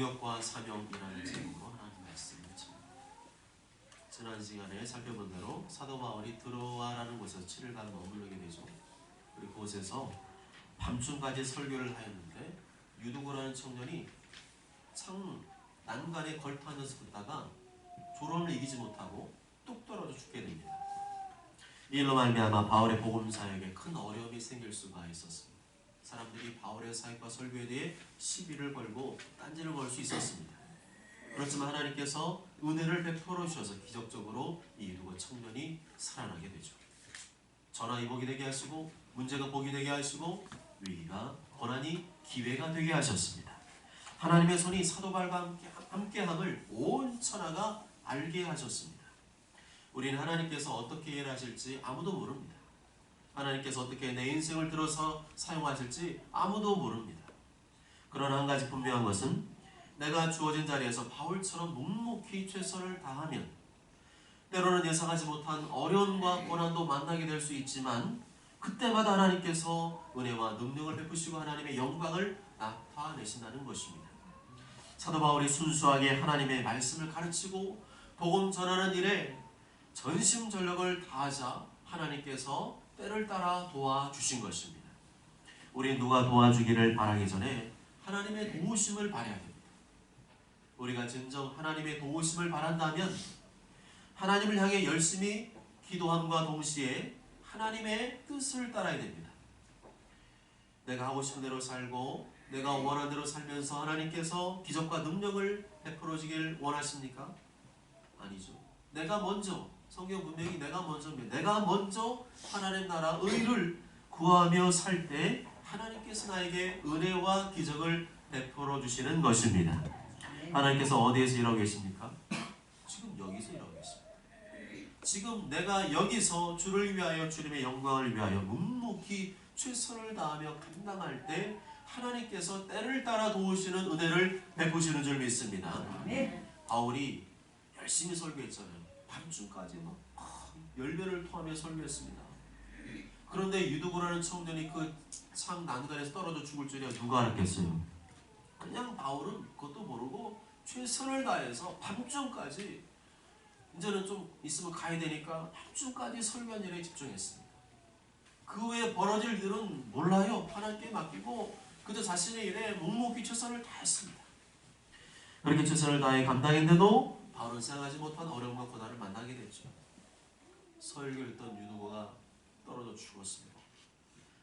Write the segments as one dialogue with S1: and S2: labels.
S1: 동역과 사명이라는 제목으로 하나님 말씀을 전합니다. 지난 시간에 살펴본 대로 사도 바울이 드로아라는 곳에서 7일간 머무르게 되죠. 그리고 그곳에서 밤중까지 설교를 하였는데 유두고라는 청년이 참 난간에 걸터앉아서 듣다가 졸음을 이기지 못하고 뚝 떨어져 죽게 됩니다. 이 일로 말미암아 바울의 복음 사역에 큰 어려움이 생길 수가 있었습니다. 사람들이 바울의 사역과 설교에 대해 시비를 걸고 딴지를 걸 수 있었습니다. 그렇지만 하나님께서 은혜를 베풀어 주셔서 기적적으로 이 유두고 청년이 살아나게 되죠. 전화위복이 되게 하시고 문제가 복이 되게 하시고 위기가 고난이 기회가 되게 하셨습니다. 하나님의 손이 사도 바울과 함께함을 온 천하가 알게 하셨습니다. 우리는 하나님께서 어떻게 일하실지 아무도 모릅니다. 하나님께서 어떻게 내 인생을 들어서 사용하실지 아무도 모릅니다. 그러나 한 가지 분명한 것은 내가 주어진 자리에서 바울처럼 묵묵히 최선을 다하면 때로는 예상하지 못한 어려움과 고난도 만나게 될 수 있지만 그때마다 하나님께서 은혜와 능력을 베푸시고 하나님의 영광을 나타내신다는 것입니다. 사도 바울이 순수하게 하나님의 말씀을 가르치고 복음 전하는 일에 전심전력을 다하자 하나님께서 때를 따라 도와주신 것입니다. 우리 누가 도와주기를 바라기 전에 하나님의 도우심을 바라야 됩니다. 우리가 진정 하나님의 도우심을 바란다면 하나님을 향해 열심히 기도함과 동시에 하나님의 뜻을 따라야 됩니다. 내가 하고 싶은 대로 살고 내가 원하는 대로 살면서 하나님께서 기적과 능력을 베풀어 주길 원하십니까? 아니죠. 내가 먼저, 성경 분명히 내가 먼저 하나님 나라 의를 구하며 살 때 하나님께서 나에게 은혜와 기적을 베풀어 주시는 것입니다. 하나님께서 어디에서 일하고 계십니까? 지금 여기서 일하고 계십니다. 지금 내가 여기서 주를 위하여 주님의 영광을 위하여 묵묵히 최선을 다하며 감당할 때 하나님께서 때를 따라 도우시는 은혜를 베푸시는 줄 믿습니다. 바울이 열심히 설교했잖아요. 밤중까지 막 열배를 토하며 설교했습니다. 그런데 유두고라는 청년이 그 상 난간에서 떨어져 죽을 줄이야 누가 알았겠어요? 그냥 바울은 그것도 모르고 최선을 다해서 밤중까지 이제는 좀 있으면 가야 되니까 밤중까지 설교한 일에 집중했습니다. 그 외에 벌어질 일은 몰라요. 하나님께 맡기고 그저 자신의 일에 묵묵히 최선을 다했습니다. 그렇게 최선을 다해 감당했는데도 바울은 생각하지 못한 어려움과 고난을 만나게 됐죠. 설교를 했던 유두고가 떨어져 죽었습니다.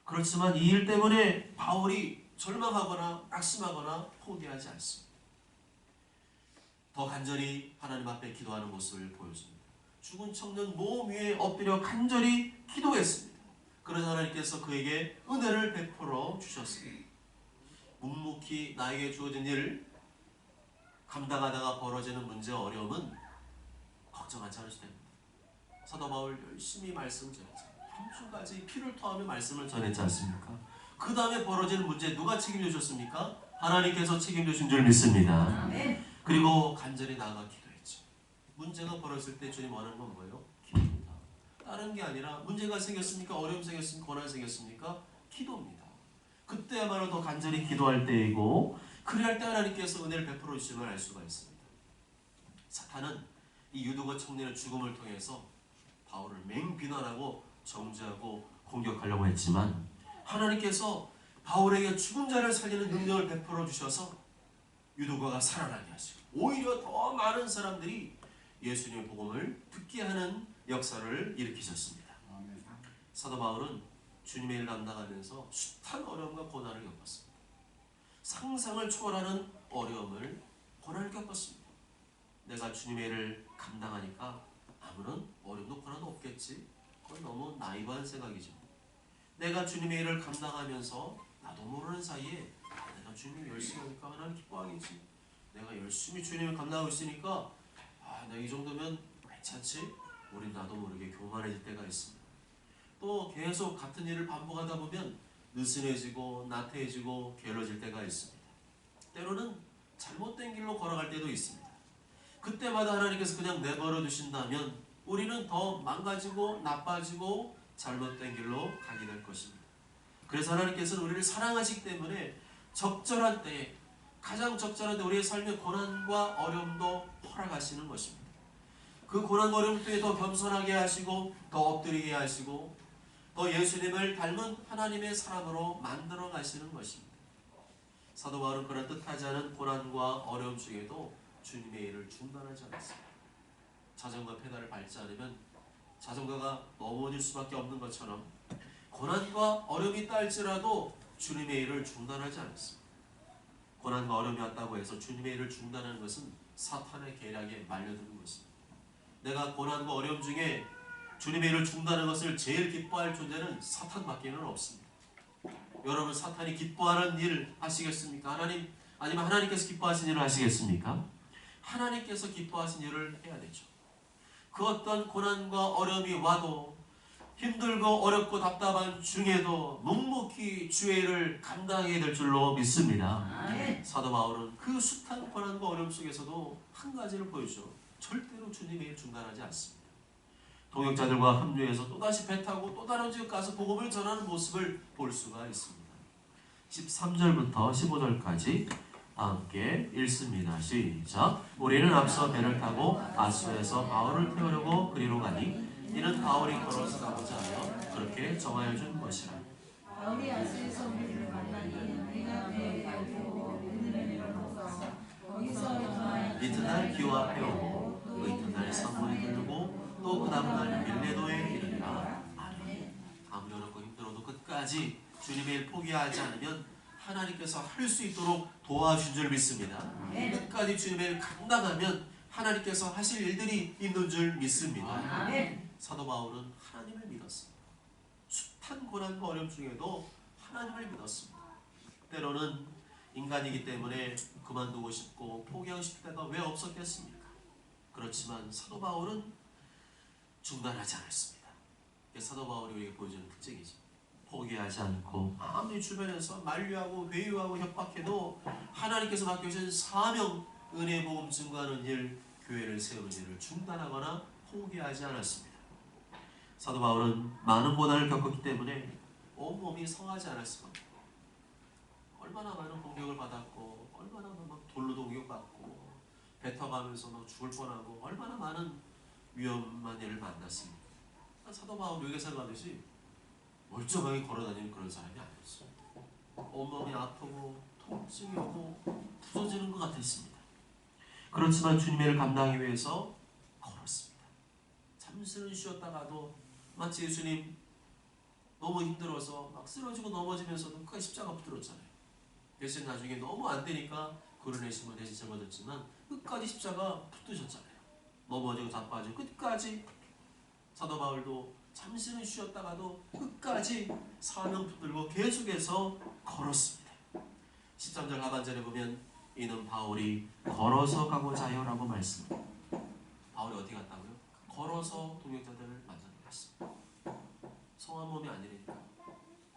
S1: 그렇지만 이 일 때문에 바울이 절망하거나 낙심하거나 포기하지 않습니다. 더 간절히 하나님 앞에 기도하는 모습을 보여줍니다. 죽은 청년 몸 위에 엎드려 간절히 기도했습니다. 그러자 하나님께서 그에게 은혜를 베풀어 주셨습니다. 묵묵히 나에게 주어진 일을 감당하다가 벌어지는 문제 어려움은 걱정하지 않으셔도 됩니다. 사도 바울 열심히 말씀 전했죠. 밤중까지 피를 토하며 말씀을 전했지 않습니까? 그 다음에 벌어지는 문제 누가 책임져 주셨습니까? 하나님께서 책임져 주신 줄 믿습니다. 아멘. 그리고 간절히 나아가 기도했죠. 문제가 벌어질 때 주님 원하는 건 뭐예요? 기도입니다. 다른 게 아니라 문제가 생겼습니까? 어려움 생겼습니까? 고난 생겼습니까? 기도입니다. 그때야말로 더 간절히 기도할 때이고 그리할 때 하나님께서 은혜를 베풀어 주시는 걸 알 수가 있습니다. 사탄은 이 유두고 청년의 죽음을 통해서 바울을 맹비난하고 정죄하고 공격하려고 했지만 하나님께서 바울에게 죽은 자를 살리는 능력을 베풀어 주셔서 유두고가 살아나게 하시고 오히려 더 많은 사람들이 예수님의 복음을 듣게 하는 역사를 일으키셨습니다. 사도 바울은 주님의 일을 감당하면서 숱한 어려움과 고난을 겪었습니다. 상상을 초월하는 어려움을 고난을 겪었습니다. 내가 주님의 일을 감당하니까 아무런 어려움도 고난도 없겠지. 그건 너무 나이브한 생각이죠. 내가 주님의 일을 감당하면서 나도 모르는 사이에 내가 주님을 열심히 하니까 하나님 기뻐하겠지. 내가 열심히 주님을 감당하고 있으니까 내가 이 정도면 괜찮지? 우린 나도 모르게 교만해질 때가 있습니다. 또 계속 같은 일을 반복하다 보면 느슨해지고 나태해지고 게을러질 때가 있습니다. 때로는 잘못된 길로 걸어갈 때도 있습니다. 그때마다 하나님께서 그냥 내버려 두신다면 우리는 더 망가지고 나빠지고 잘못된 길로 가게 될 것입니다. 그래서 하나님께서는 우리를 사랑하시기 때문에 적절한 때에 가장 적절한데 우리의 삶의 고난과 어려움도 허락하시는 것입니다. 그 고난과 어려움 통해 더 겸손하게 하시고 더 엎드리게 하시고 더 예수님을 닮은 하나님의 사람으로 만들어 가시는 것입니다. 사도 바울은 그런 뜻하지 않은 고난과 어려움 중에도 주님의 일을 중단하지 않았습니다. 자전거 페달을 밟지 않으면 자전거가 넘어질 수밖에 없는 것처럼 고난과 어려움이 있다 할지라도 주님의 일을 중단하지 않았습니다. 고난과 어려움이 왔다고 해서 주님의 일을 중단하는 것은 사탄의 계략에 말려드는 것입니다. 내가 고난과 어려움 중에 주님의 일을 중단하는 것을 제일 기뻐할 존재는 사탄밖에는 없습니다. 여러분, 사탄이 기뻐하는 일 하시겠습니까? 하나님, 아니면 하나님께서 기뻐하신 일을 하시겠습니까? 하나님께서 기뻐하신 일을 해야 되죠. 그 어떤 고난과 어려움이 와도 힘들고 어렵고 답답한 중에도 묵묵히 주의 일을 감당하게 될 줄로 믿습니다. 사도 바울은 그 숱한 고난과 어려움 속에서도 한 가지를 보여주죠. 절대로 주님의 일 중단하지 않습니다. 동역자들과 합류해서 또다시 배 타고 또 다른 지역 가서 복음을 전하는 모습을 볼 수가 있습니다. 13절부터 15절까지 함께 읽습니다. 시작. 우리는 앞서 배를 타고 아소에서 바울을 태우려고 그리로 가니 이는 바울이 걸어서 가고자 하여 그렇게 정하여 준 것이라.
S2: 바울이 아소에서 우리를 만나니 우리가 배에 타고 베드레로 가서 거기서 영하여
S1: 이튿날 기와 배우고 그 이튿날 상문에 들르고 또 그 다음날 밀레도에 이르니라. 아무리 어렵고 힘들어도 끝까지 주님의 일 포기하지 않으면 하나님께서 할 수 있도록 도와준 줄 믿습니다. 끝까지 주님의 일 감당하면 하나님께서 하실 일들이 있는 줄 믿습니다. 사도 바울은 하나님을 믿었습니다. 숱한 고난과 어려움 중에도 하나님을 믿었습니다. 때로는 인간이기 때문에 그만두고 싶고 포기하고 싶을 때가 왜 없었겠습니까? 그렇지만 사도 바울은 중단하지 않았습니다. 사도 바울이 우리에게 보여주는 특징이죠. 포기하지 않고 아무리 주변에서 만류하고 회유하고 협박해도 하나님께서 맡겨주신 사명, 은혜 복음 증거하는 일, 교회를 세우는 일을 중단하거나 포기하지 않았습니다. 사도 바울은 많은 고난을 겪었기 때문에 온몸이 성하지 않았습니다. 얼마나 많은 공격을 받았고 얼마나 막 돌로도 공격받고 뱉어가면서 막 죽을 뻔하고 얼마나 많은 위험한 일을 만났습니다. 사도 바울 여기 생각하듯이 멀쩡하게 걸어다니는 그런 사람이 아니었어요. 온몸이 아프고 통증이 오고 부서지는 것 같았습니다. 그렇지만 주님의 일을 감당하기 위해서 걸었습니다. 잠시는 쉬었다가도 마치 예수님 너무 힘들어서 막 쓰러지고 넘어지면서도 끝까지 십자가 붙들었잖아요. 대신 나중에 너무 안 되니까 그러내심을 대신 짊어졌지만 끝까지 십자가 붙드셨잖아요. 넘어지고 자빠지고 끝까지. 사도 바울도 잠시는 쉬었다가도 끝까지 사명 붙들고 계속해서 걸었습니다. 13절 하반절에 보면 이는 바울이 걸어서 가고자 하여 라고 말씀합니다. 바울이 어디 갔다고요? 걸어서 동역자들을 만나러 갔습니다. 성한 몸이 아니니까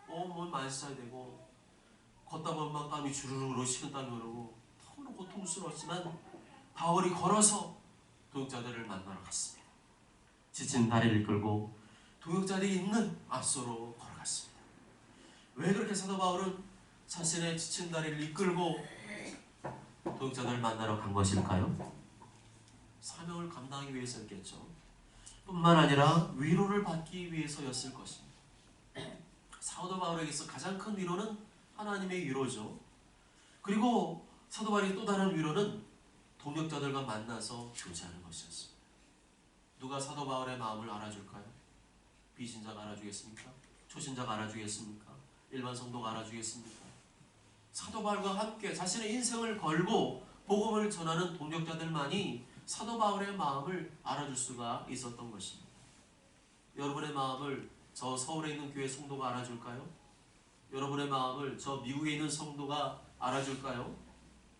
S1: 온몸 만사야 되고 걷다 보면 막 땀이 주르륵 식은땀이 흐르고 너무 고통스러웠지만 바울이 걸어서 동역자들을 만나러 갔습니다. 지친 다리를 끌고 동역자들이 있는 아소로 걸어갔습니다. 왜 그렇게 사도 바울은 자신의 지친 다리를 이끌고 동역자들을 만나러 간 것일까요? 사명을 감당하기 위해서였겠죠. 뿐만 아니라 위로를 받기 위해서였을 것입니다. 사도 바울에게서 가장 큰 위로는 하나님의 위로죠. 그리고 사도 바울의 또 다른 위로는 동역자들과 만나서 교제하는 것이었습니다. 누가 사도 바울의 마음을 알아줄까요? 비신자가 알아주겠습니까? 초신자가 알아주겠습니까? 일반 성도가 알아주겠습니까? 사도 바울과 함께 자신의 인생을 걸고 복음을 전하는 동역자들만이 사도 바울의 마음을 알아줄 수가 있었던 것입니다. 여러분의 마음을 저 서울에 있는 교회 성도가 알아줄까요? 여러분의 마음을 저 미국에 있는 성도가 알아줄까요?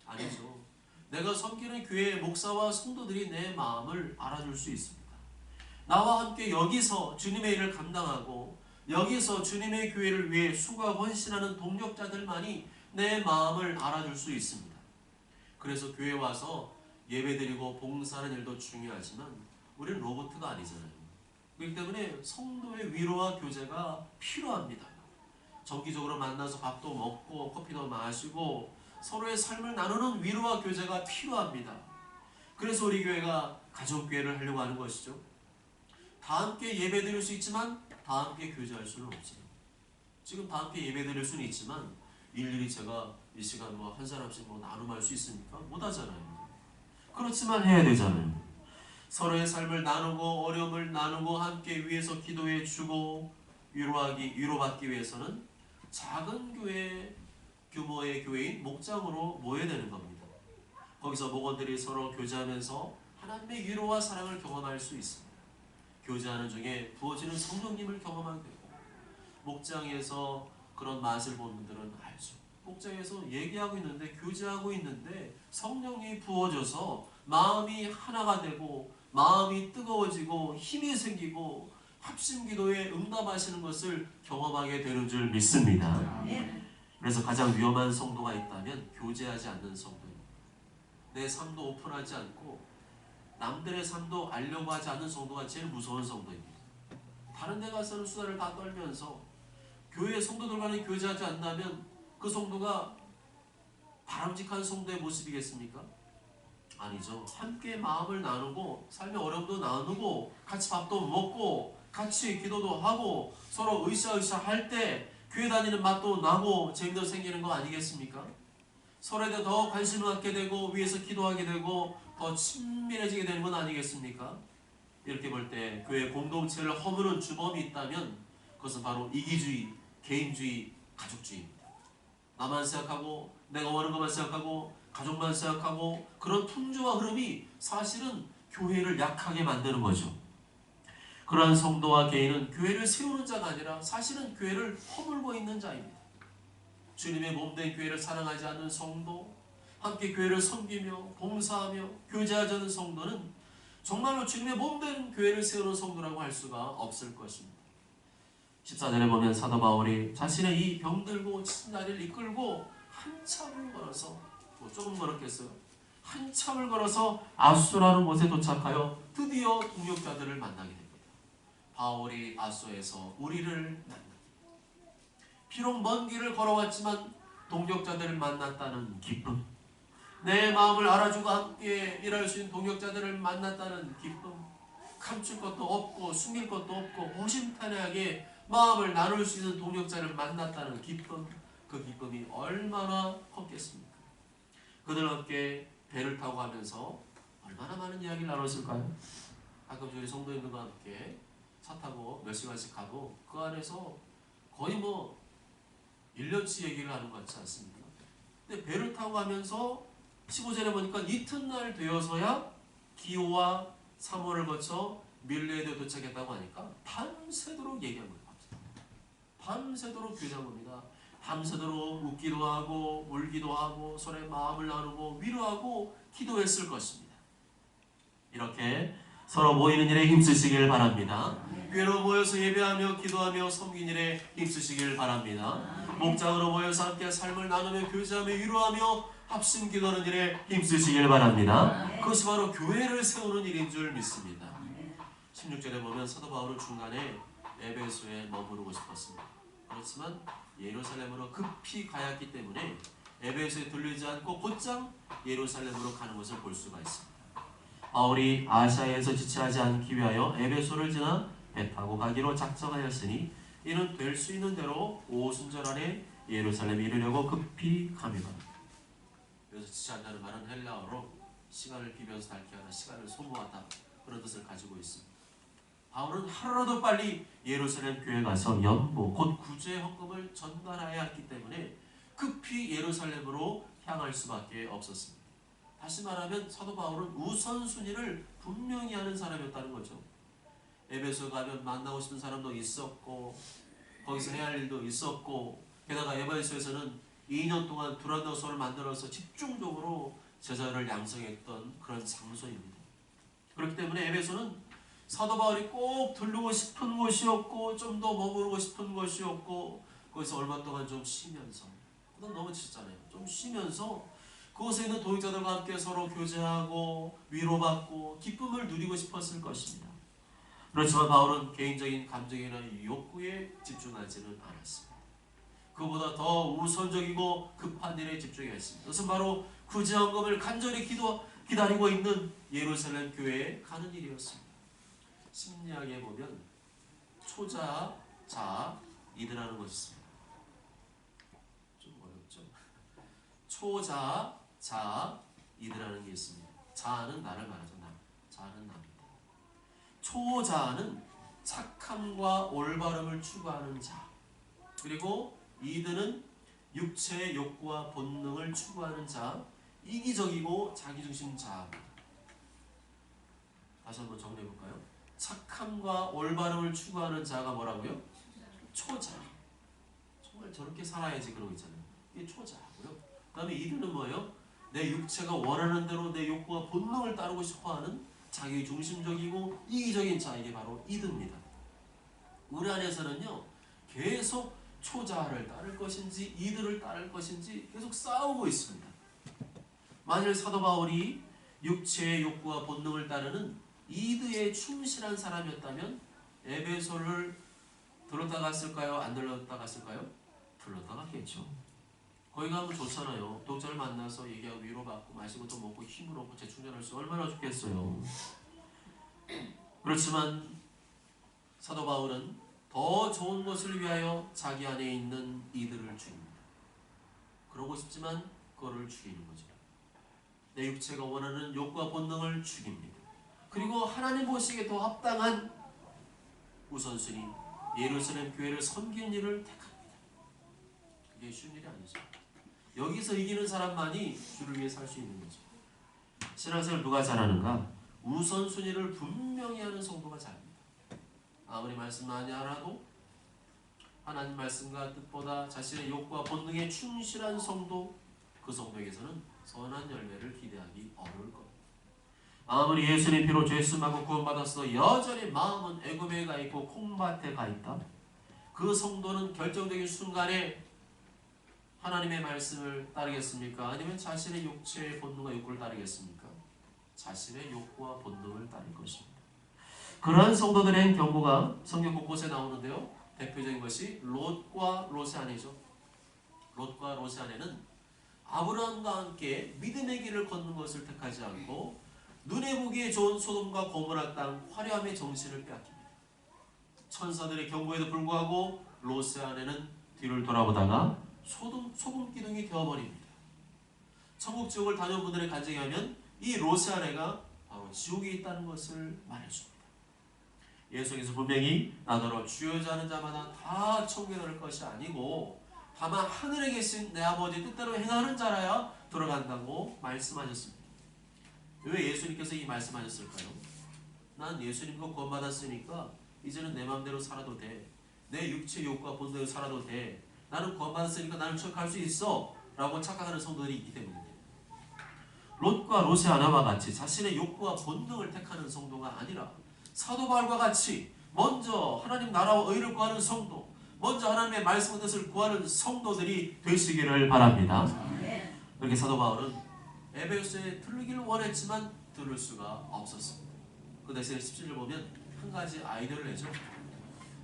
S1: 아니죠. 내가 섬기는 교회의 목사와 성도들이 내 마음을 알아줄 수 있습니다. 나와 함께 여기서 주님의 일을 감당하고 여기서 주님의 교회를 위해 수고하고 헌신하는 동역자들만이 내 마음을 알아줄 수 있습니다. 그래서 교회에 와서 예배드리고 봉사하는 일도 중요하지만 우리는 로봇가 아니잖아요. 그렇기 때문에 성도의 위로와 교제가 필요합니다. 정기적으로 만나서 밥도 먹고 커피도 마시고 서로의 삶을 나누는 위로와 교제가 필요합니다. 그래서 우리 교회가 가족교회를 하려고 하는 것이죠. 다 함께 예배 드릴 수 있지만 다 함께 교제할 수는 없어요. 지금 다 함께 예배 드릴 수는 있지만 일일이 제가 이 시간 뭐 한 사람씩 뭐 나눔할 수 있습니까? 못 하잖아요. 그렇지만 해야 되잖아요. 서로의 삶을 나누고 어려움을 나누고 함께 위해서 기도해 주고 위로받기 위해서는 작은 교회 규모의 교회인 목장으로 모여야 되는 겁니다. 거기서 목원들이 서로 교제하면서 하나님의 위로와 사랑을 경험할 수 있습니다. 교제하는 중에 부어지는 성령님을 경험하게 되고 목장에서 그런 맛을 본 분들은 알죠. 목장에서 얘기하고 있는데 교제하고 있는데 성령이 부어져서 마음이 하나가 되고 마음이 뜨거워지고 힘이 생기고 합심기도에 응답하시는 것을 경험하게 되는 줄 믿습니다. 그래서 가장 위험한 성도가 있다면 교제하지 않는 성도입니다. 내 삶도 오픈하지 않고 남들의 삶도 알려고 하지 않는 성도가 제일 무서운 성도입니다. 다른 데 가서는 수다를 다 떨면서 교회 성도들과는 교제하지 않는다면 그 성도가 바람직한 성도의 모습이겠습니까? 아니죠. 함께 마음을 나누고 삶의 어려움도 나누고 같이 밥도 먹고 같이 기도도 하고 서로 으쌰으쌰 할 때 교회 다니는 맛도 나고 재미도 생기는 거 아니겠습니까? 서로에 대해 더 관심을 갖게 되고 위해서 기도하게 되고 더 친밀해지게 되는 건 아니겠습니까? 이렇게 볼 때 교회 공동체를 허무는 주범이 있다면 그것은 바로 이기주의, 개인주의, 가족주의입니다. 나만 생각하고 내가 원하는 것만 생각하고 가족만 생각하고 그런 풍조와 흐름이 사실은 교회를 약하게 만드는 거죠. 그러한 성도와 개인은 교회를 세우는 자가 아니라 사실은 교회를 허물고 있는 자입니다. 주님의 몸된 교회를 사랑하지 않는 성도, 함께 교회를 섬기며 봉사하며 교제하지 않는 성도는 정말로 주님의 몸된 교회를 세우는 성도라고 할 수가 없을 것입니다. 14절에 보면 사도 바울이 자신의 이 병들고 지친 다리를 이끌고 한참을 걸어서 조금 걸었겠어요. 한참을 걸어서 아수라는 곳에 도착하여 드디어 동역자들을 만나게 됩니다. 바울이 아소에서 우리를 만납니다. 비록 먼 길을 걸어왔지만 동역자들을 만났다는 기쁨, 내 마음을 알아주고 함께 일할 수 있는 동역자들을 만났다는 기쁨, 감출 것도 없고 숨길 것도 없고 호심탄회하게 마음을 나눌 수 있는 동역자를 만났다는 기쁨, 그 기쁨이 얼마나 컸겠습니까? 그들 함께 배를 타고 가면서 얼마나 많은 이야기를 나눴을까요? 가끔 저희 성도님들과 함께 차 타고 몇 시간씩 가도 그 안에서 거의 뭐 1년치 얘기를 하는 것 같지 않습니까? 근데 배를 타고 가면서 15절에 보니까 이튿날 되어서야 기호와 3호를 거쳐 밀레드에 도착했다고 하니까 밤새도록 얘기한 거예요. 밤새도록 교제한 겁니다. 밤새도록 웃기도 하고 울기도 하고 서로의 마음을 나누고 위로하고 기도했을 것입니다. 이렇게 서로 모이는 일에 힘쓰시길 바랍니다. 교회로 모여서 예배하며 기도하며 섬긴 일에 힘쓰시길 바랍니다. 목장으로 모여서 함께 삶을 나누며 교제하며 위로하며 합심 기도하는 일에 힘쓰시길 바랍니다. 그것이 바로 교회를 세우는 일인 줄 믿습니다. 16절에 보면 사도 바울은 중간에 에베소에 머무르고 싶었습니다. 그렇지만 예루살렘으로 급히 가야 했기 때문에 에베소에 들르지 않고 곧장 예루살렘으로 가는 것을 볼 수가 있습니다. 바울이 아시아에서 지체하지 않기 위하여 에베소를 지나 배 타고 가기로 작정하였으니 이는 될 수 있는 대로 오순절 안에 예루살렘에 이르려고 급히 갑니다. 그래서 지체한다는 말은 헬라어로 시간을 비벼서 닳게 하다, 시간을 소모하다 그런 뜻을 가지고 있습니다. 바울은 하루라도 빨리 예루살렘 교회 가서 연보 곧 구제 헌금을 전달해야 했기 때문에 급히 예루살렘으로 향할 수밖에 없었습니다. 다시 말하면 사도 바울은 우선순위를 분명히 하는 사람이었다는 거죠. 에베소 가면 만나고 싶은 사람도 있었고 거기서 해야 할 일도 있었고 게다가 에베소에서는 2년 동안 두란노소를 만들어서 집중적으로 제자를 양성했던 그런 장소입니다. 그렇기 때문에 에베소는 사도 바울이 꼭 들르고 싶은 곳이었고 좀 더 머무르고 싶은 곳이었고 거기서 얼마 동안 좀 쉬면서 그건 너무 지쳤잖아요. 좀 쉬면서 그곳에 있는 동역자들과 함께 서로 교제하고 위로받고 기쁨을 누리고 싶었을 것입니다. 그렇지만 바울은 개인적인 감정이나 욕구에 집중하지는 않았습니다. 그 그보다 더 우선적이고 급한 일에 집중해야 했습니다. 그것은 바로 구제헌금을 간절히 기다리고 있는 예루살렘 교회에 가는 일이었습니다. 심리학에 보면 초자, 자, 이드라는 것이 있습니다. 좀 어렵죠? 초자, 자, 이드라는 게 있습니다. 자는 나를 말하죠. 나. 자는 나입니다. 초자는 착함과 올바름을 추구하는 자. 그리고 이드는 육체의 욕구와 본능을 추구하는 자, 이기적이고 자기중심 자입니다. 다시 한번 정리해볼까요? 착함과 올바름을 추구하는 자가 뭐라고요? 초자. 정말 저렇게 살아야지 그러고 있잖아요. 이게 초자고요. 그 다음에 이드는 뭐예요? 내 육체가 원하는 대로 내 욕구와 본능을 따르고 싶어하는 자기중심적이고 이기적인 자, 이게 바로 이드입니다. 우리 안에서는요, 계속 초자를 따를 것인지 이들을 따를 것인지 계속 싸우고 있습니다. 만일 사도 바울이 육체의 욕구와 본능을 따르는 이드에 충실한 사람이었다면 에베소를 들렀다 갔을까요? 안 들렀다 갔을까요? 들렀다 갔겠죠. 거기 가면 좋잖아요. 독자를 만나서 얘기하고 위로받고 맛있는 것도 먹고 힘을 얻고 재충전할 수 얼마나 좋겠어요. 그렇지만 사도 바울은 더 좋은 것을 위하여 자기 안에 있는 이들을 죽입니다. 그러고 싶지만 그거를 죽이는 거죠. 내 육체가 원하는 욕구와 본능을 죽입니다. 그리고 하나님 보시기에 더 합당한 우선순위, 예루살렘 교회를 섬기는 일을 택합니다. 그게 쉬운 일이 아니죠. 여기서 이기는 사람만이 주를 위해 살 수 있는 거죠. 신앙생활 누가 잘하는가? 우선순위를 분명히 하는 성도가 잘합니다. 아무리 말씀 많이 알아도 하나님 말씀과 뜻보다 자신의 욕구와 본능에 충실한 성도, 그 성도에게서는 선한 열매를 기대하기 어려울 겁니다. 아무리 예수님 피로 죄수하고 구원받았어 여전히 마음은 애굽에 가 있고 콩밭에 가 있다. 그 성도는 결정적인 순간에 하나님의 말씀을 따르겠습니까? 아니면 자신의 육체의 본능과 욕구를 따르겠습니까? 자신의 욕구와 본능을 따를 것입니다. 그러한 성도들의 경고가 성경 곳곳에 나오는데요. 대표적인 것이 롯과 롯의 아내죠. 롯과 롯의 아내는 아브라함과 함께 믿음의 길을 걷는 것을 택하지 않고 눈에 보기에 좋은 소돔과 고모라 땅 화려함의 정신을 빼앗깁니다. 천사들의 경고에도 불구하고 롯의 아내는 뒤를 돌아보다가 소금 기둥이 되어버립니다. 천국 지옥을 다녀온 분들의 간증에 하면 이 롯의 아내가 바로 지옥에 있다는 것을 말해줍니다. 예수께서 분명히 나더러 주여자 하는 자마다 다 천국에 들어갈 것이 아니고 다만 하늘에 계신 내 아버지 뜻대로 행하는 자라야 들어간다고 말씀하셨습니다. 왜 예수님께서 이 말씀하셨을까요? 난 예수님과 구원받았으니까 이제는 내 마음대로 살아도 돼. 내 육체 욕구와 본대로 살아도 돼. 나는 구원받았으니까 나는 갈 수 있어 라고 착각하는 성도들이 있기 때문입니다. 롯과 롯의 아내와 같이 자신의 욕구와 본능을 택하는 성도가 아니라 사도 바울과 같이 먼저 하나님 나라와 의를 구하는 성도, 먼저 하나님의 말씀과 뜻을 구하는 성도들이 되시기를 바랍니다. 그렇게 사도 바울은 에베소에 들르기를 원했지만 들을 수가 없었습니다. 그 대신에 17절 보면 한 가지 아이디어를 내죠.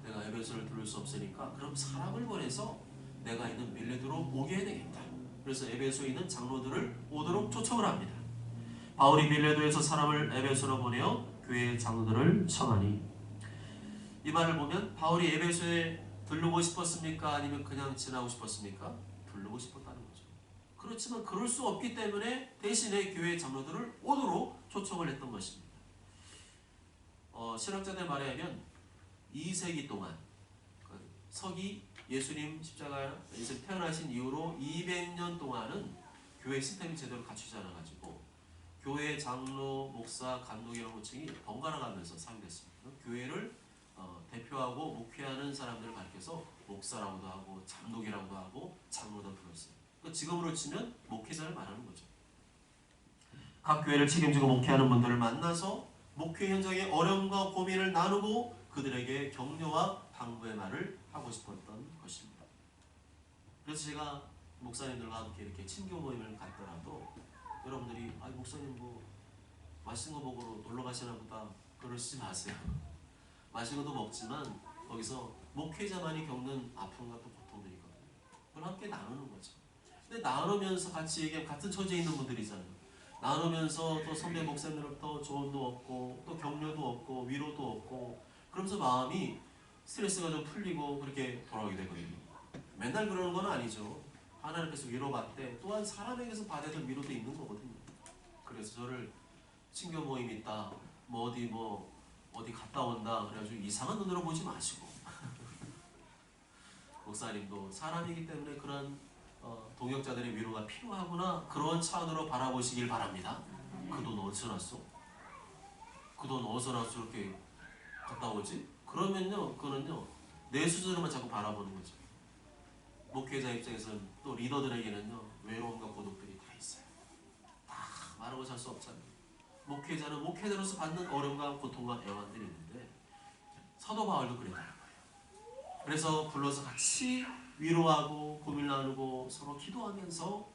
S1: 내가 에베소를 들을 수 없으니까 그럼 사람을 보내서 내가 있는 밀레도로 오게 해야 되겠다. 그래서 에베소에 있는 장로들을 오도록 초청을 합니다. 바울이 밀레도에서 사람을 에베소로 보내어 교회의 장로들을 청하니, 이 말을 보면 바울이 에베소에 들르고 싶었습니까? 아니면 그냥 지나고 싶었습니까? 들르고 싶었다는 거죠. 그렇지만 그럴 수 없기 때문에 대신에 교회의 장로들을 오도록 초청을 했던 것입니다. 신학자들 말에 하면 2세기 동안 서기 예수님 십자가에서 태어나신 이후로 200년 동안은 교회 시스템이 제대로 갖추지 않아가지고 교회 장로, 목사, 감독이라는 호칭이 번갈아 가면서 사용됐습니다. 교회를 대표하고 목회하는 사람들을 가리켜서 목사라고도 하고 감독이라고도 하고 장로도 불렀어요. 지금으로 치면 목회자를 말하는 거죠. 각 교회를 책임지고 목회하는 분들을 만나서 목회 현장의 어려움과 고민을 나누고 그들에게 격려와 당부의 말을 하고 싶었던 것입니다. 그래서 제가 목사님들과 함께 이렇게 친교 모임을 갔더라도 여러분들이 목사님 뭐 맛있는 거 먹으러 놀러 가시나 보다 그러시지 마세요. 맛있는 것도 먹지만 거기서 목회자만이 겪는 아픔과 또 고통들이 있거든요. 그걸 함께 나누는 거죠. 근데 나누면서 같이 얘기하면 같은 처지에 있는 분들이잖아요. 나누면서 또 선배 목사님으로부터 조언도 얻고 또 격려도 얻고 위로도 얻고 그러면서 마음이 스트레스가 좀 풀리고 그렇게 돌아오게 되거든요. 맨날 그러는 건 아니죠. 하나님께서 위로받되 또한 사람에게서 받아야 될 위로도 있는 거거든요. 그래서 저를 친교 모임 있다, 어디 갔다 온다 그래가지고 이상한 눈으로 보지 마시고 목사님도 사람이기 때문에 그런 동역자들의 위로가 필요하구나 그런 차원으로 바라보시길 바랍니다. 그 돈 어디서 났어? 그 돈 어디서 나서 저렇게 갔다 오지? 그러면요 그거는요 내 수준으로만 자꾸 바라보는 거죠. 목회자 입장에서는 또 리더들에게는요 외로움과 고독들이 다 있어요. 다 말하고 살 수 없잖아요. 목회자는 목회자로서 받는 어려움과 고통과 애환들이 있는데 사도 바울도 그랬다는 거예요. 그래서 불러서 같이 위로하고 고민 나누고 서로 기도하면서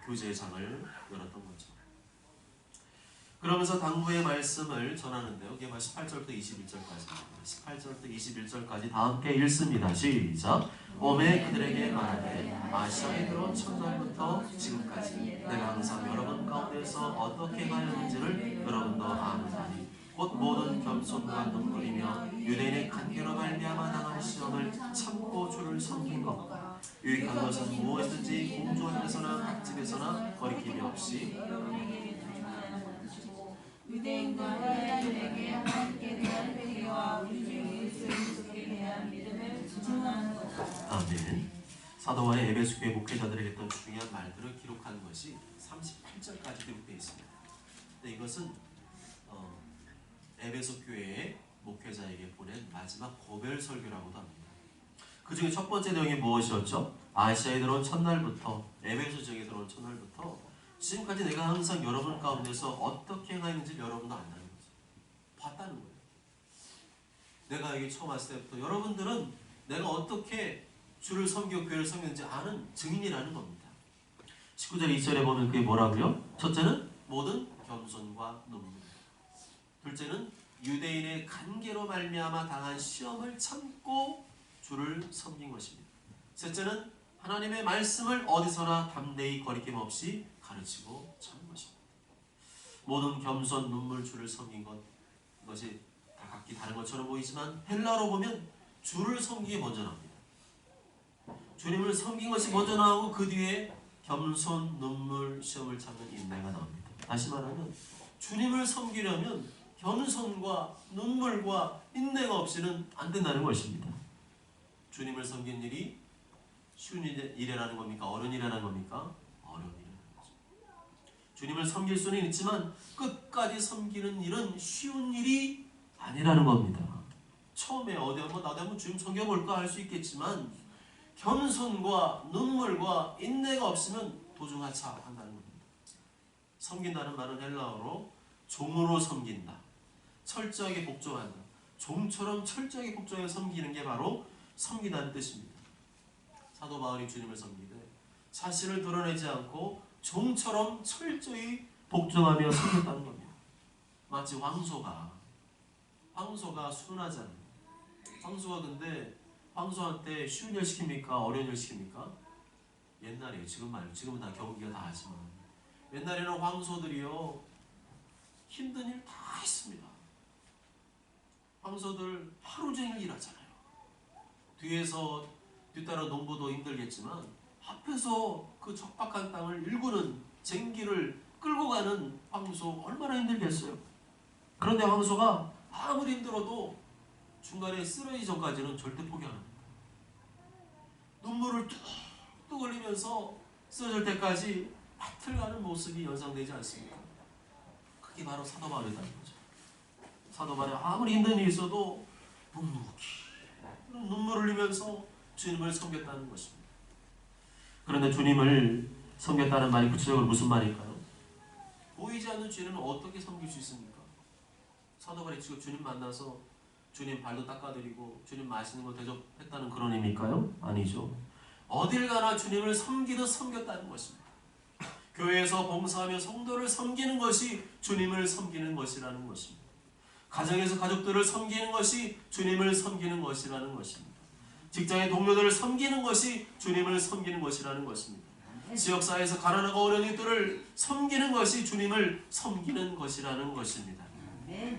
S1: 교제의 장을 열었던 거죠. 그러면서 당부의 말씀을 전하는데요. 이게 18절부터 21절까지입니다. 18절부터 21절까지 다 함께 읽습니다. 시작. 오매 그들에게 말하되 아시아에 들어온 첫날부터 지금까지 내가 항상 여러분 가운데서 어떻게 하였는지를 여러분도 아느니라. 곧 모든 겸손과 눈물이며 유대인의 간계로 말미암아 당한 시험을 참고 주를 섬긴 것과 유익한 것은 무엇이든지 공조원에서나 각집에서나 거리낌이 없이
S2: 유대인과 헬라인에게 하나님께 대한 회개와 우리 주 예수 그리스도에 대한 믿음을 증언하는 것이다.
S1: 아멘. 사도 바울의 에베소 교회 목회자들에게 했던 중요한 말들을 기록한 것이 38절까지 기록되어 있습니다. 근데 이것은 에베소 교회의 목회자에게 보낸 마지막 고별 설교라고도 합니다. 그 중에 첫 번째 내용이 무엇이었죠? 아시아에 들어온 첫날부터 에베소 지역에 들어온 첫날부터 지금까지 내가 항상 여러분 가운데서 어떻게 행하는지 여러분도 안다는 거죠. 봤다는 거예요. 내가 여기 처음 왔을 때부터 여러분들은 내가 어떻게 주를 섬기고 교회를 섬기는지 아는 증인이라는 겁니다. 19절 2절에 보면 그게 뭐라고요? 첫째는 모든 겸손과 눈물, 둘째는 유대인의 간계로 말미암아 당한 시험을 참고 주를 섬긴 것입니다. 셋째는 하나님의 말씀을 어디서나 담대히 거리낌 없이 가르치고 찾는 것입니다. 모든 겸손, 눈물, 주를 섬긴 것, 이것이 다 각기 다른 것처럼 보이지만 헬라로 보면 주를 섬기기 먼저 나옵니다. 주님을 섬긴 것이 먼저 나오고 그 뒤에 겸손, 눈물, 시험을 참는 인내가 나옵니다. 다시 말하면 주님을 섬기려면 겸손과 눈물과 인내가 없이는 안 된다는 것입니다. 주님을 섬긴 일이 쉬운 일이라는 겁니까? 어려운 일이라는 겁니까? 어려운 일이라는 거죠. 주님을 섬길 수는 있지만 끝까지 섬기는 일은 쉬운 일이 아니라는 겁니다. 처음에 어디 한번 나도 한번 주님 섬겨볼까 할 수 있겠지만 겸손과 눈물과 인내가 없으면 도중하차한다는 겁니다. 섬긴다는 말은 헬라어로 종으로 섬긴다. 철저하게 복종한다. 종처럼 철저하게 복종해 섬기는 게 바로 섬기다는 뜻입니다. 사도 바울이 주님을 섬기되 자신을 드러내지 않고 종처럼 철저히 복종하며 섬겼다는 겁니다. 마치 황소가 순하잖아요. 황소가 근데 황소한테 쉬운 일 시킵니까? 어려운 일 시킵니까? 옛날에 지금은 다 경기가 다 하지만 옛날에는 황소들이요 힘든 일 다 했습니다. 황소들 하루 종일 일하잖아요. 뒤따라 농부도 힘들겠지만 앞에서 그 척박한 땅을 일구는 쟁기를 끌고 가는 황소 얼마나 힘들겠어요. 그런데 황소가 아무리 힘들어도 중간에 쓰러지기 전까지는 절대 포기 안 합니다. 눈물을 뚝뚝 흘리면서 쓰러질 때까지 밭을 가는 모습이 연상되지 않습니까? 그게 바로 사도 바울이라는 거죠. 사도 바울이 아무리 힘든 일이 있어도 묵묵히 눈물을 흘리면서 주님을 섬겼다는 것입니다. 그런데 주님을 섬겼다는 말이 구체적으로 무슨 말일까요? 보이지 않는 주님은 어떻게 섬길 수 있습니까? 사도 바울이 지금 주님 만나서 주님 발도 닦아드리고 주님 맛있는 거 대접했다는 그런 의미일까요? 아니죠. 어딜 가나 주님을 섬기듯 섬겼다는 것입니다. 교회에서 봉사하며 성도를 섬기는 것이 주님을 섬기는 것이라는 것입니다. 가정에서 가족들을 섬기는 것이 주님을 섬기는 것이라는 것입니다. 직장의 동료들을 섬기는 것이 주님을 섬기는 것이라는 것입니다. 지역사회에서 가난하고 어려운 이들을 섬기는 것이 주님을 섬기는 것이라는 것입니다.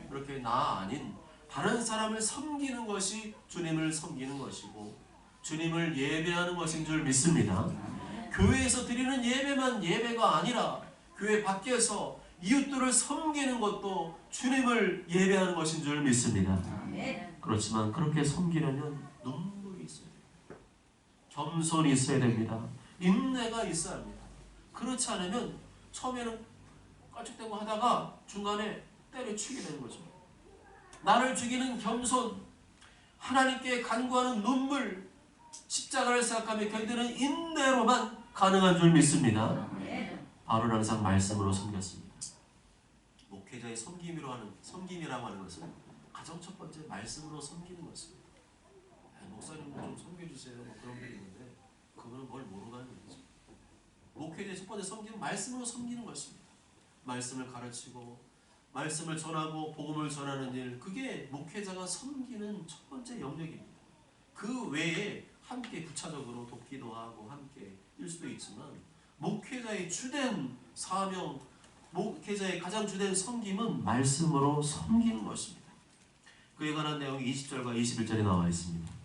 S1: 그렇게 나 아닌 다른 사람을 섬기는 것이 주님을 섬기는 것이고 주님을 예배하는 것인 줄 믿습니다. 교회에서 드리는 예배만 예배가 아니라 교회 밖에서 이웃들을 섬기는 것도 주님을 예배하는 것인 줄 믿습니다. 그렇지만 그렇게 섬기려면 눈물이 있어야 됩니다. 겸손이 있어야 됩니다. 인내가 있어야 합니다. 그렇지 않으면 처음에는 껄쩍대고 하다가 중간에 때려치게 되는 거죠. 나를 죽이는 겸손, 하나님께 간구하는 눈물, 십자가를 생각하며 견디는 인내로만 가능한 줄 믿습니다. 바울은 항상 말씀으로 섬겼습니다. 목회자의 섬김이라고 하는 것은 가장 첫 번째 말씀으로 섬기는 것입니다. 목사님 좀 섬겨주세요. 그런 게 있는데 그거는 뭘 모르고 하는 거죠. 목회자의 첫 번째 섬김은 말씀으로 섬기는 것입니다. 말씀을 가르치고 말씀을 전하고 복음을 전하는 일, 그게 목회자가 섬기는 첫 번째 영역입니다. 그 외에 함께 구차적으로 돕기도 하고 함께 일 수도 있지만 목회자의 주된 사명, 목회자의 가장 주된 섬김은 말씀으로 섬기는 것입니다. 그에 관한 내용이 20절과 21절에 나와 있습니다.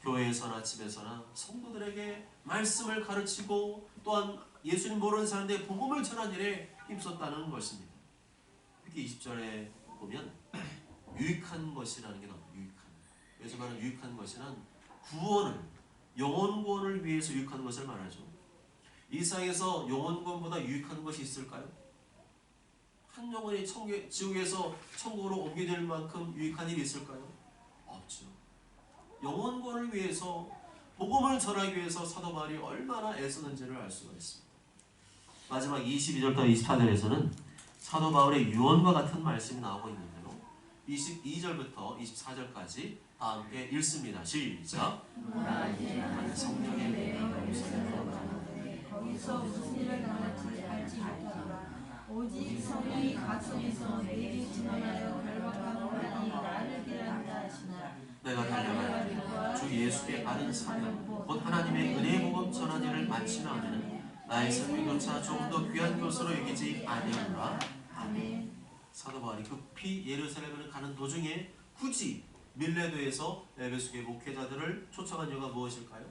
S1: 교회에서나 집에서나 성도들에게 말씀을 가르치고 또한 예수님 모르는 사람들에게 복음을 전하는 일에 힘썼다는 것입니다. 특히 20절에 보면 유익한 것이라는 게 나옵니다. 여기서 말하는 유익한 것이란 구원을, 영혼 구원을 위해서 유익한 것을 말하죠. 이 세상에서 영혼 구원보다 유익한 것이 있을까요? 한 영혼이 지옥에서 천국으로 옮겨질 만큼 유익한 일이 있을까요? 없죠. 영혼 구원을 위해서, 복음을 전하기 위해서 사도 바울이 얼마나 애쓰는지를 알 수가 있습니다. 마지막 22절부터 24절에서는 사도 바울의 유언과 같은 말씀이 나오고 있는데요. 22절부터 24절까지 다 함께 읽습니다. 시작. 성령의 내가
S2: 거기서 무슨 일을 당할지 알지 못하노라. 오직 성령이 각성에서 내게 증언하여 결박하노니 나를 기다린다 하시나.
S1: 내가 달려갈 주 예수께 받은 사명 곧 하나님의 은혜의 복음 전한 일을 마치나 하면 나의 생명조차 조금 더 귀한 것으로 여기지 아니하노라. 아멘. 사도 바울이 급히 예루살렘을 가는 도중에 굳이 밀레도에서 에베소교회 목회자들을 초청한 이유가 무엇일까요?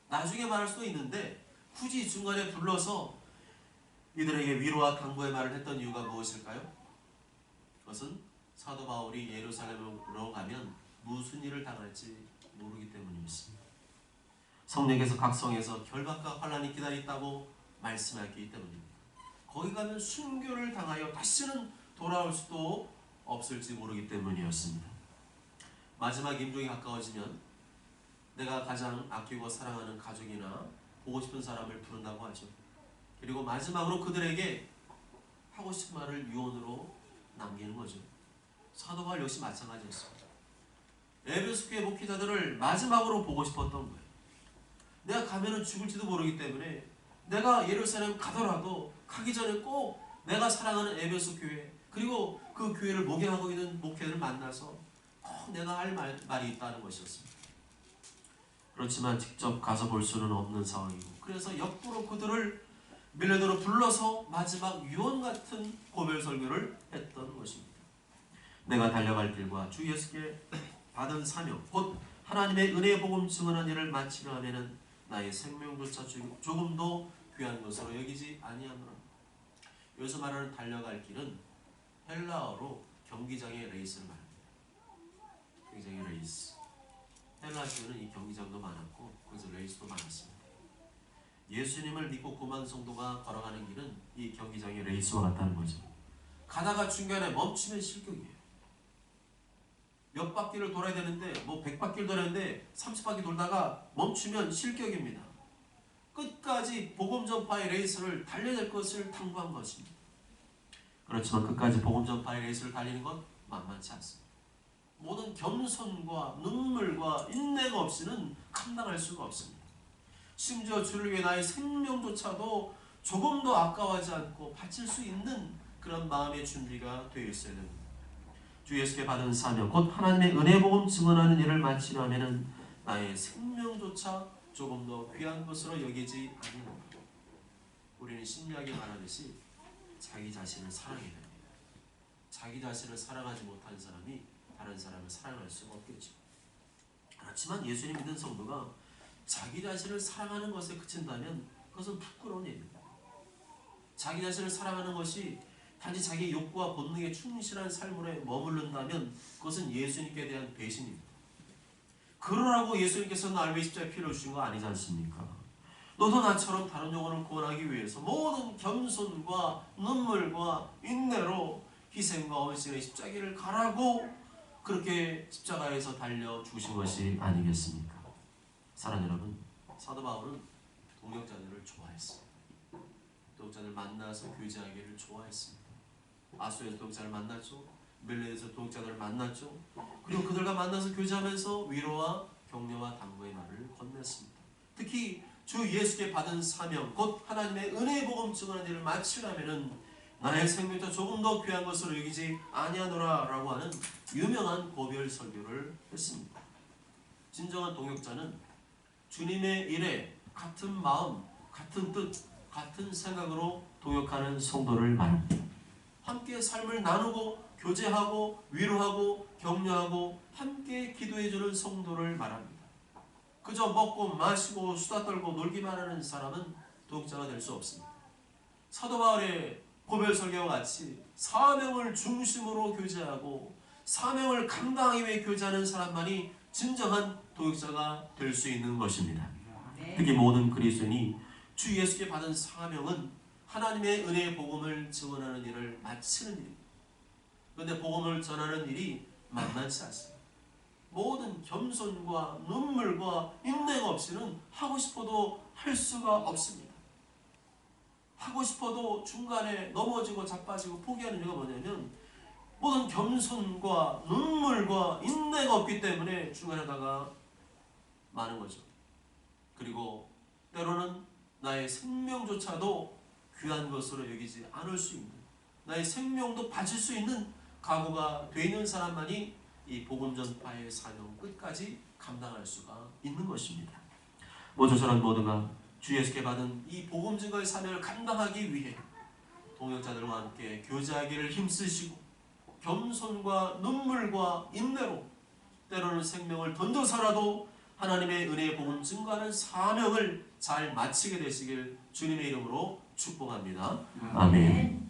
S1: 나중에 말할 수도 있는데 굳이 중간에 불러서 이들에게 위로와 당부의 말을 했던 이유가 무엇일까요? 그것은 사도 바울이 예루살렘으로 가면 무슨 일을 당할지 모르기 때문입니다. 성령께서 각성해서 결박과 환란이 기다렸다고 말씀하기 때문입니다. 거기 가면 순교를 당하여 다시는 돌아올 수도 없을지 모르기 때문이었습니다. 마지막 임종이 가까워지면 내가 가장 아끼고 사랑하는 가족이나 보고 싶은 사람을 부른다고 하죠. 그리고 마지막으로 그들에게 하고 싶은 말을 유언으로 남기는 거죠. 사도 바울 역시 마찬가지였습니다. 에베소 교회 목회자들을 마지막으로 보고 싶었던 거예요. 내가 가면은 죽을지도 모르기 때문에 내가 예루살렘 가더라도 가기 전에 꼭 내가 사랑하는 에베소 교회 그리고 그 교회를 목양하고 있는 목회자를 만나서 꼭 내가 할 말이 있다는 것이었습니다. 그렇지만 직접 가서 볼 수는 없는 상황이고 그래서 역부로 그들을 밀레도로 불러서 마지막 유언 같은 고별 설교를 했던 것입니다. 내가 달려갈 길과 주 예수께 받은 사명 곧 하나님의 은혜의 복음 증언한 일을 마치려 하면은 나의 생명조차 조금도 귀한 것으로 여기지 아니하노라. 여기서 말하는 달려갈 길은 헬라어로 경기장의 레이스를 말합니다. 경기장의 레이스. 헬라시에는 이 경기장도 많았고 그래서 레이스도 많았습니다. 예수님을 믿고 구만 성도가 걸어가는 길은 이 경기장의 레이스와 같다는 거죠. 가다가 중간에 멈추면 실격이에요. 몇 바퀴를 돌아야 되는데 100바퀴를 돌았는데 30바퀴 돌다가 멈추면 실격입니다. 끝까지 복음 전파의 레이스를 달려야 될 것을 당부한 것입니다. 그렇지만 끝까지 복음 전파의 레이스를 달리는 건 만만치 않습니다. 모든 겸손과 눈물과 인내가 없이는 감당할 수가 없습니다. 심지어 주를 위해 나의 생명조차도 조금도 아까워하지 않고 바칠 수 있는 그런 마음의 준비가 되어 있어야 됩니다. 주 예수께 받은 사명 곧 하나님의 은혜 복음 증언하는 일을 마치려 하면은 나의 생명조차 조금 더 귀한 것으로 여기지 아니하노라. 우리는 신약에 말하듯이 자기 자신을 사랑해야 됩니다. 자기 자신을 사랑하지 못하는 사람이 다른 사람을 사랑할 수가 없겠죠. 그렇지만 예수님 믿는 성도가 자기 자신을 사랑하는 것에 그친다면 그것은 부끄러운 일입니다. 자기 자신을 사랑하는 것이 단지 자기 욕구와 본능에 충실한 삶으로 머무른다면 그것은 예수님께 대한 배신입니다. 그러라고 예수님께서 나를 위해 십자가에 피를 주신 거 아니지 않습니까? 너도 나처럼 다른 영혼을 구원하기 위해서 모든 겸손과 눈물과 인내로 희생과 헌신의 십자가를 가라고 그렇게 십자가에서 달려 주신 것이 아니겠습니까? 사랑하는 여러분, 사도 바울은 동역자들을 좋아했습니다. 동역자들 만나서 교제하기를 좋아했습니다. 아소에서 동역자를 만났죠. 멜레에서 동역자들을 만났죠. 그리고 그들과 만나서 교제하면서 위로와 격려와 당부의 말을 건넸습니다. 특히 주 예수께 받은 사명, 곧 하나님의 은혜의 복음 증언하는 일을 마치려면은 나의 생명보다 조금 더 귀한 것으로 여기지 아니하노라 라고 하는 유명한 고별 설교를 했습니다. 진정한 동역자는 주님의 일에 같은 마음, 같은 뜻, 같은 생각으로 동역하는 성도를 말합니다. 함께 삶을 나누고 교제하고 위로하고 격려하고 함께 기도해주는 성도를 말합니다. 그저 먹고 마시고 수다 떨고 놀기만 하는 사람은 동역자가 될 수 없습니다. 사도 바울의 고별 설교와 같이 사명을 중심으로 교제하고 사명을 감당하기 위해 교제하는 사람만이 진정한 동역자가 될 수 있는 것입니다. 특히 모든 그리스도인이 주 예수께 받은 사명은 하나님의 은혜의 복음을 증언하는 일을 마치는 일입니다. 그런데 복음을 전하는 일이 만만치 않습니다. 모든 겸손과 눈물과 인내가 없이는 하고 싶어도 할 수가 없습니다. 하고 싶어도 중간에 넘어지고 자빠지고 포기하는 이유가 뭐냐면 모든 겸손과 눈물과 인내가 없기 때문에 중간에 하다가 마는 거죠. 그리고 때로는 나의 생명조차도 귀한 것으로 여기지 않을 수 있는, 나의 생명도 바칠 수 있는 각오가 돼 있는 사람만이 이 복음 전파의 사명 끝까지 감당할 수가 있는 것입니다. 모두 저는 모두가 주 예수께 받은 이 복음 증거의 사명을 감당하기 위해 동역자들과 함께 교제하기를 힘쓰시고 겸손과 눈물과 인내로 때로는 생명을 던져서라도 하나님의 은혜의 복음 증거하는 사명을 잘 마치게 되시길 주님의 이름으로 축복합니다. 아멘.